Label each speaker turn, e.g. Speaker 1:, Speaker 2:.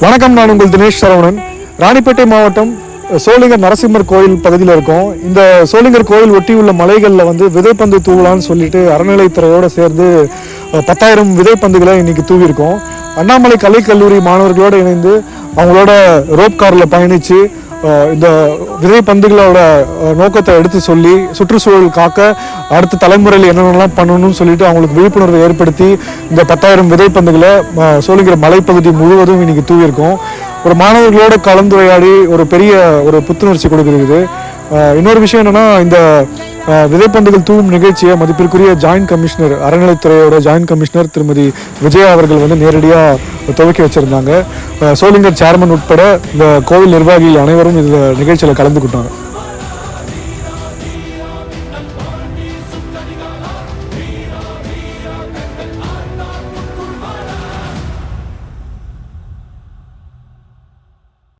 Speaker 1: வணக்கம், நான் உங்கள் தினேஷ் சரவணன். ராணிப்பேட்டை மாவட்டம் சோளிங்கர் நரசிம்மர் கோயில் பகுதியில் இருக்கோம். இந்த சோளிங்கர் கோயில் ஒட்டியுள்ள மலைகளில் வந்து விதைப்பந்து தூவலான்னு சொல்லிட்டு அறநிலைத்துறையோடு சேர்ந்து 10,000 விதைப்பந்துகளை இன்னைக்கு தூவிருக்கோம். அண்ணாமலை கலைக்கல்லூரி மாணவர்களோடு இணைந்து அவங்களோட ரோப் காரில் பயணித்து இந்த விதைப்பந்துகளோட நோக்கத்தை எடுத்து சொல்லி சுற்றுச்சூழல் காக்க அடுத்த தலைமுறையில் என்னென்னலாம் பண்ணணும்னு சொல்லிட்டு அவங்களுக்கு விழிப்புணர்வை ஏற்படுத்தி இந்த 10,000 விதைப்பந்துகளை சோளிங்கர் மலைப்பகுதி முழுவதும் இன்னைக்கு தூவிருக்கோம். ஒரு மாணவர்களோட கலந்துரையாடி ஒரு பெரிய புத்துணர்ச்சி கொடுக்குறது. இன்னொரு விஷயம் என்னன்னா, இந்த விதைப்பந்துகள் தூவும் நிகழ்ச்சியை மதிப்பிற்குரிய ஜாயின்ட் கமிஷனர், அறநிலைத்துறையோட ஜாயின்ட் கமிஷனர் திருமதி விஜயா அவர்கள் வந்து நேரடியாக துவக்கி வச்சிருந்தாங்க. சோளிங்கர் சேர்மன் உட்பட இந்த கோவில் நிர்வாகிகள் அனைவரும் இந்த நிகழ்ச்சியில் கலந்துக்கிட்டாங்க.